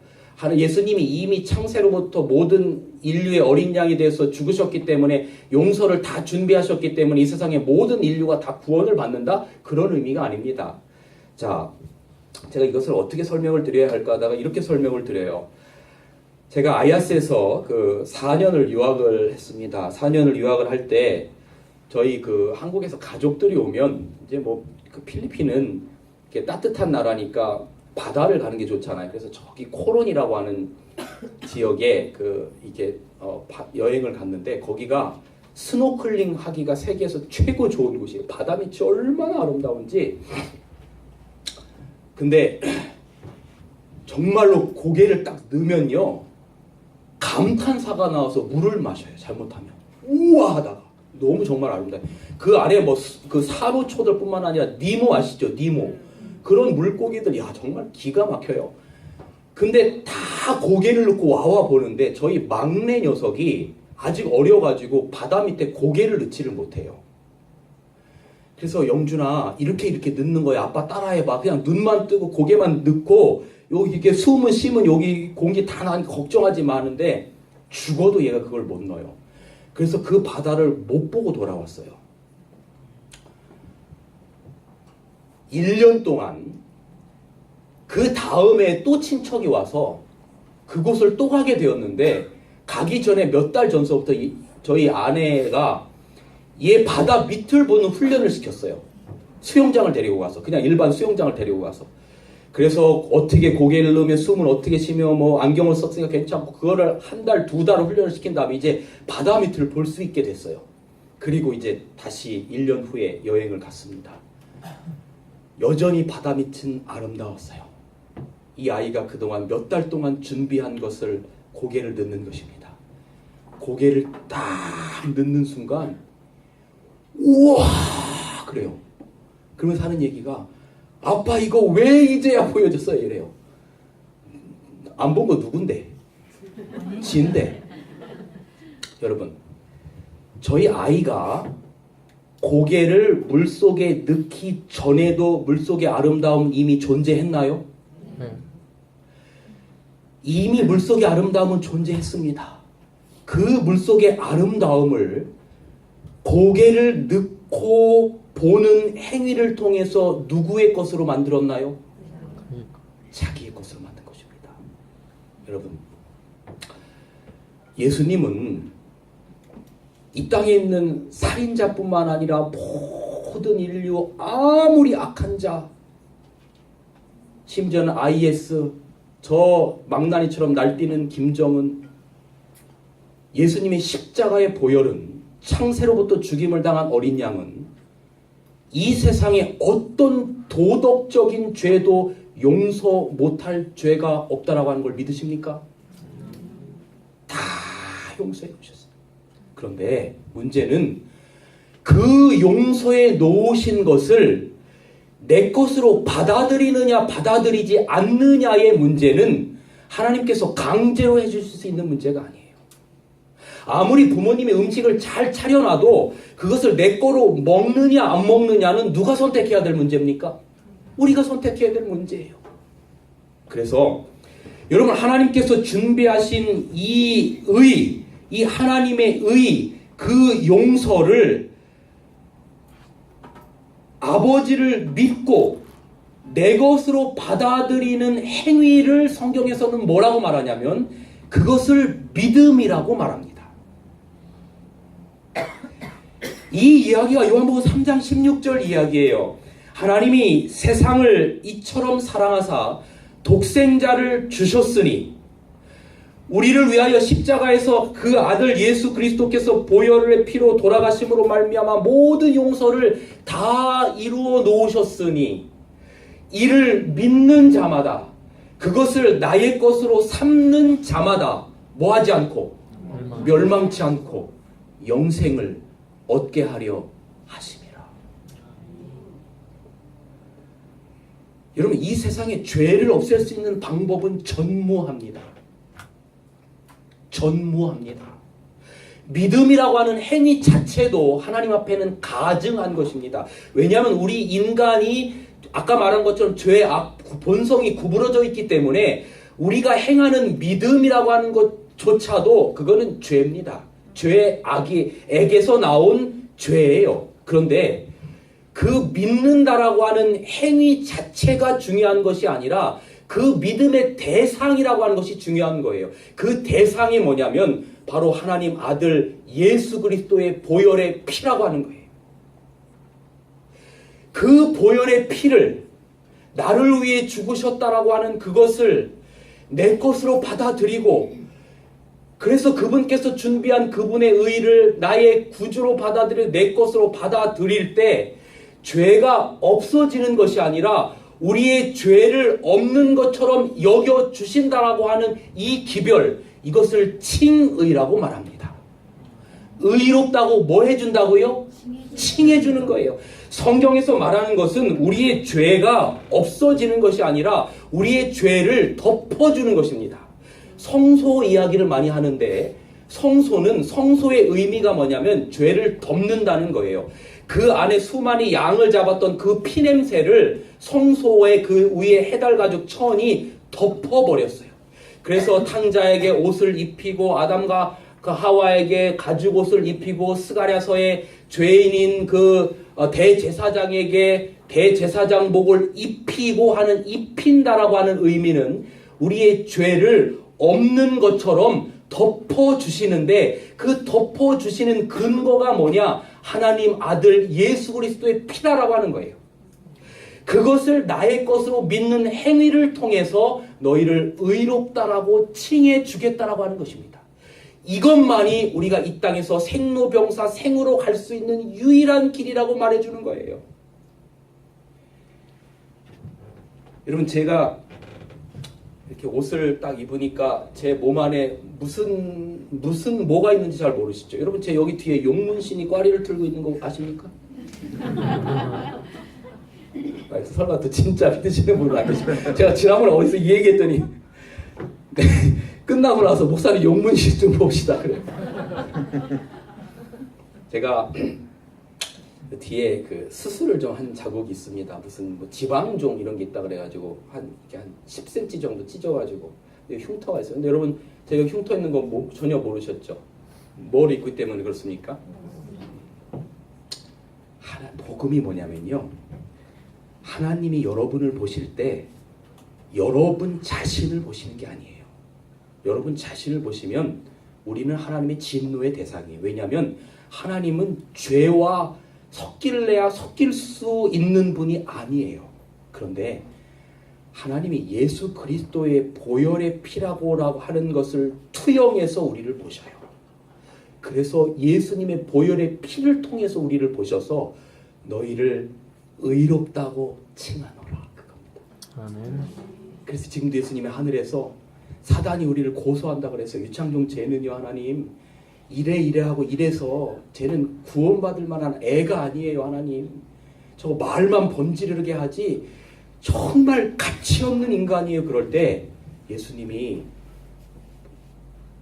예수님이 이미 창세로부터 모든 인류의 어린 양이 돼서 죽으셨기 때문에 용서를 다 준비하셨기 때문에 이 세상의 모든 인류가 다 구원을 받는다? 그런 의미가 아닙니다. 자, 제가 이것을 어떻게 설명을 드려야 할까 하다가 이렇게 설명을 드려요. 제가 아야스에서 그 4년을 유학을 했습니다. 4년을 유학을 할 때 저희 그 한국에서 가족들이 오면 이제 뭐 그 필리핀은 이렇게 따뜻한 나라니까 바다를 가는 게 좋잖아요. 그래서 저기 코론이라고 하는 지역에 그 이게 여행을 갔는데 거기가 스노클링 하기가 세계에서 최고 좋은 곳이에요. 바다 밑이 얼마나 아름다운지. 근데 정말로 고개를 딱 넣으면요 감탄사가 나와서 물을 마셔요. 잘못하면 우와 하다가 너무 정말 아름다워요. 그 안에 뭐 그 산호초들뿐만 아니라 니모 아시죠? 니모 그런 물고기들 야 정말 기가 막혀요. 근데 다 고개를 넣고 와와 보는데 저희 막내 녀석이 아직 어려가지고 바다 밑에 고개를 넣지를 못해요. 그래서 영준아 이렇게 넣는 거야. 아빠 따라해봐. 그냥 눈만 뜨고 고개만 넣고 여기 이렇게 숨은 쉬면 여기 공기 다 나니까 걱정하지 마 하는데 죽어도 얘가 그걸 못 넣어요. 그래서 그 바다를 못 보고 돌아왔어요. 1년 동안 그 다음에 또 친척이 와서 그곳을 또 가게 되었는데 가기 전에 몇 달 전서부터 저희 아내가 얘 바다 밑을 보는 훈련을 시켰어요. 수영장을 데리고 가서 그냥 일반 수영장을 데리고 가서 그래서 어떻게 고개를 넣으면 숨을 어떻게 쉬며 뭐 안경을 썼으니까 괜찮고 그거를 한 달, 2달을 훈련을 시킨 다음에 이제 바다 밑을 볼 수 있게 됐어요. 그리고 이제 다시 1년 후에 여행을 갔습니다. 여전히 바다 밑은 아름다웠어요. 이 아이가 그동안 몇 달 동안 준비한 것을 고개를 넣는 것입니다. 고개를 딱 넣는 순간 우와 그래요. 그러면서 하는 얘기가 아빠 이거 왜 이제야 보여줬어요 이래요. 안 본 거 누군데? 지인데. 여러분 저희 아이가 고개를 물속에 넣기 전에도 물속의 아름다움 이미 존재했나요? 이미 물속의 아름다움은 존재했습니다. 그 물속의 아름다움을 고개를 넣고 보는 행위를 통해서 누구의 것으로 만들었나요? 자기의 것으로 만든 것입니다. 여러분, 예수님은 이 땅에 있는 살인자뿐만 아니라 모든 인류 아무리 악한 자, 심지어는 IS, 저 망나니처럼 날뛰는 김정은, 예수님의 십자가의 보혈은 창세로부터 죽임을 당한 어린 양은 이 세상에 어떤 도덕적인 죄도 용서 못할 죄가 없다라고 하는 걸 믿으십니까? 다 용서해 주셨어요. 그런데 문제는 그 용서해 놓으신 것을 내 것으로 받아들이느냐 받아들이지 않느냐의 문제는 하나님께서 강제로 해주실 수 있는 문제가 아니에요. 아무리 부모님이 음식을 잘 차려놔도 그것을 내 거로 먹느냐 안 먹느냐는 누가 선택해야 될 문제입니까? 우리가 선택해야 될 문제예요. 그래서 여러분 하나님께서 준비하신 이 하나님의 그 용서를 아버지를 믿고 내 것으로 받아들이는 행위를 성경에서는 뭐라고 말하냐면 그것을 믿음이라고 말합니다. 이 이야기가 요한복음 3장 16절 이야기예요. 하나님이 세상을 이처럼 사랑하사 독생자를 주셨으니 우리를 위하여 십자가에서 그 아들 예수 그리스도께서 보혈의 피로 돌아가심으로 말미암아 모든 용서를 다 이루어 놓으셨으니 이를 믿는 자마다 그것을 나의 것으로 삼는 자마다 뭐하지 않고 멸망치 않고 영생을 얻게 하려 하심이라. 여러분 이 세상에 죄를 없앨 수 있는 방법은 전무합니다. 전무합니다. 믿음이라고 하는 행위 자체도 하나님 앞에는 가증한 것입니다. 왜냐하면 우리 인간이 아까 말한 것처럼 죄의 본성이 구부러져 있기 때문에 우리가 행하는 믿음이라고 하는 것조차도 그거는 죄입니다. 죄의 액에서 나온 죄예요. 그런데 그 믿는다라고 하는 행위 자체가 중요한 것이 아니라 그 믿음의 대상이라고 하는 것이 중요한 거예요. 그 대상이 뭐냐면 바로 하나님 아들 예수 그리스도의 보혈의 피라고 하는 거예요. 그 보혈의 피를 나를 위해 죽으셨다라고 하는 그것을 내 것으로 받아들이고, 그래서 그분께서 준비한 그분의 의를 나의 구주로 받아들여 내 것으로 받아들일 때 죄가 없어지는 것이 아니라 우리의 죄를 없는 것처럼 여겨주신다라고 하는 이 기별, 이것을 칭의라고 말합니다. 의롭다고 뭐 해준다고요? 칭해주는 거예요. 성경에서 말하는 것은 우리의 죄가 없어지는 것이 아니라 우리의 죄를 덮어주는 것입니다. 성소 이야기를 많이 하는데 성소는 성소의 의미가 뭐냐면 죄를 덮는다는 거예요. 그 안에 수많은 양을 잡았던 그 피냄새를 성소의 그 위에 해달가죽 천이 덮어버렸어요. 그래서 탕자에게 옷을 입히고 아담과 그 하와에게 가죽옷을 입히고 스가랴서의 죄인인 그 대제사장에게 대제사장복을 입히고 하는 입힌다라고 하는 의미는 우리의 죄를 없는 것처럼 덮어주시는데 그 덮어주시는 근거가 뭐냐? 하나님 아들 예수 그리스도의 피라라고 하는 거예요. 그것을 나의 것으로 믿는 행위를 통해서 너희를 의롭다라고 칭해 주겠다라고 하는 것입니다. 이것만이 우리가 이 땅에서 생로병사 생으로 갈 수 있는 유일한 길이라고 말해주는 거예요. 여러분 제가 이렇게 옷을 딱 입으니까 제 몸 안에 무슨 뭐가 있는지 잘 모르시죠? 여러분 제 여기 뒤에 용문신이 꽈리를 틀고 있는 거 아십니까? 설마 또 진짜 믿으시는 분은 안 계시죠? 제가 지난번에 어디서 이 얘기했더니 네, 끝나고 나서 목사님 용문신 좀 봅시다 그래요. 제가 뒤에 그 수술을 좀 한 자국이 있습니다. 무슨 뭐 지방종 이런 게 있다 그래가지고 한 10cm 정도 찢어가지고 흉터가 있어요. 근데 여러분 제가 흉터 있는 거 전혀 모르셨죠? 뭘 입고 있기 때문에 그렇습니까? 복음이 뭐냐면요, 하나님이 여러분을 보실 때 여러분 자신을 보시는 게 아니에요. 여러분 자신을 보시면 우리는 하나님의 진노의 대상이에요. 왜냐하면 하나님은 죄와 섞일래야 섞일 수 있는 분이 아니에요. 그런데 하나님이 예수 그리스도의 보혈의 피라고 하는 것을 투영해서 우리를 보셔요. 그래서 예수님의 보혈의 피를 통해서 우리를 보셔서 너희를 의롭다고 칭하노라 그겁니다. 아멘. 그래서 지금도 예수님의 하늘에서 사단이 우리를 고소한다 그래서 유창종 쟤는요 하나님 이래 하고 이래서 쟤는 구원받을 만한 애가 아니에요 하나님. 저거 말만 번지르게 하지 정말 가치 없는 인간이에요. 그럴 때 예수님이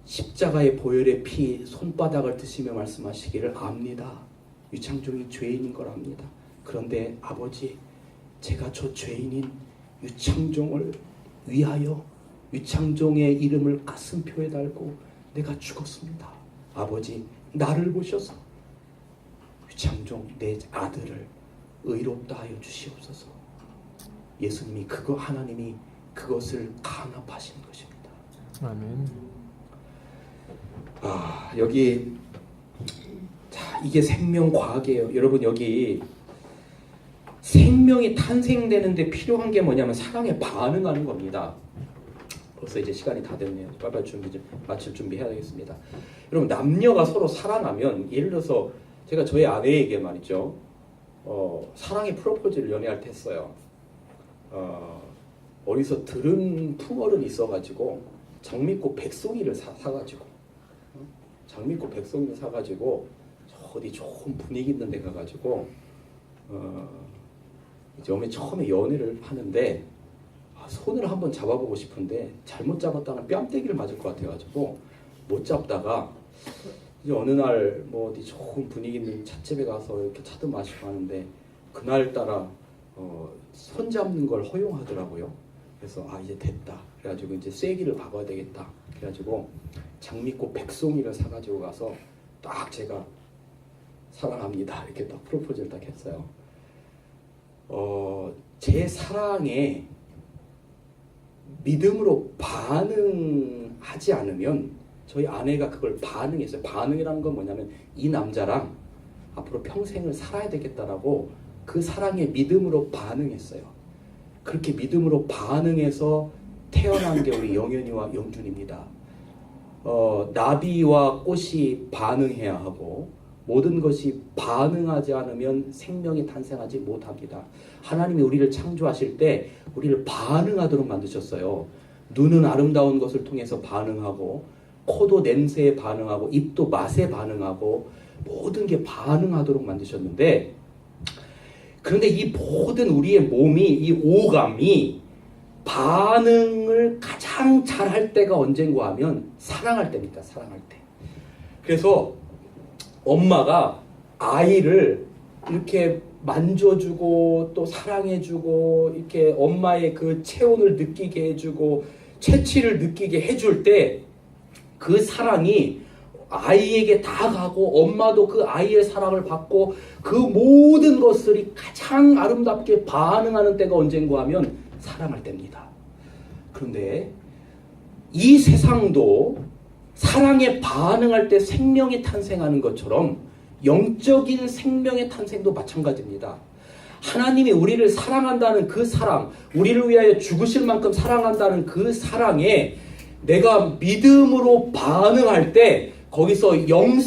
십자가의 보혈의 피 손바닥을 드시며 말씀하시기를 압니다. 유창종이 죄인인 걸 압니다. 그런데 아버지 제가 저 죄인인 유창종을 위하여 유창종의 이름을 가슴표에 달고 내가 죽었습니다. 아버지 나를 보셔서 유창종 내 아들을 의롭다 하여 주시옵소서. 예수님이 하나님이 그것을 강압하시는 것입니다. 아멘. 여기 자 이게 생명과학이에요. 여러분 여기 생명이 탄생되는데 필요한 게 뭐냐면 사랑에 반응하는 겁니다. 벌써 이제 시간이 다 됐네요. 빨리빨리 마칠 준비해야 되겠습니다. 여러분 남녀가 서로 사랑하면 예를 들어서 제가 저희 아내에게 말이죠. 사랑의 프로포즈를 연애할 때 했어요. 어디서 들은 풍월은 있어가지고 장미꽃 백송이를 사가지고 장미꽃 백송이를 사가지고 어디 좋은 분위기 있는 데 가가지고 이제 어머니 처음에 연애를 하는데 손을 한번 잡아보고 싶은데 잘못 잡았다는 뺨때기를 맞을 것 같아가지고 못 잡다가 이제 어느 날 뭐 어디 좋은 분위기 있는 찻집에 가서 이렇게 차도 마시고 하는데 그날따라 손 잡는 걸 허용하더라고요. 그래서 이제 됐다. 그래가지고 이제 쐐기를 박아야 되겠다. 그래가지고 장미꽃 백송이를 사가지고 가서 딱 제가 사랑합니다 이렇게 딱 프로포즈를 딱 했어요. 제 사랑에 믿음으로 반응하지 않으면 저희 아내가 그걸 반응했어요. 반응이라는 건 뭐냐면 이 남자랑 앞으로 평생을 살아야 되겠다라고 그 사랑에 믿음으로 반응했어요. 그렇게 믿음으로 반응해서 태어난 게 우리 영현이와 영준입니다. 나비와 꽃이 반응해야 하고 모든 것이 반응하지 않으면 생명이 탄생하지 못합니다. 하나님이 우리를 창조하실 때 우리를 반응하도록 만드셨어요. 눈은 아름다운 것을 통해서 반응하고 코도 냄새에 반응하고 입도 맛에 반응하고 모든 게 반응하도록 만드셨는데 그런데 이 모든 우리의 몸이 이 오감이 반응을 가장 잘할 때가 언젠가 하면 사랑할 때입니다. 사랑할 때. 그래서 엄마가 아이를 이렇게 만져주고 또 사랑해주고 이렇게 엄마의 그 체온을 느끼게 해주고 채취를 느끼게 해줄 때 그 사랑이 아이에게 다 가고 엄마도 그 아이의 사랑을 받고 그 모든 것들이 가장 아름답게 반응하는 때가 언젠가 하면 사랑할 때입니다. 그런데 이 세상도 사랑에 반응할 때 생명이 탄생하는 것처럼 영적인 생명의 탄생도 마찬가지입니다. 하나님이 우리를 사랑한다는 그 사랑, 우리를 위하여 죽으실 만큼 사랑한다는 그 사랑에 내가 믿음으로 반응할 때 거기서 영생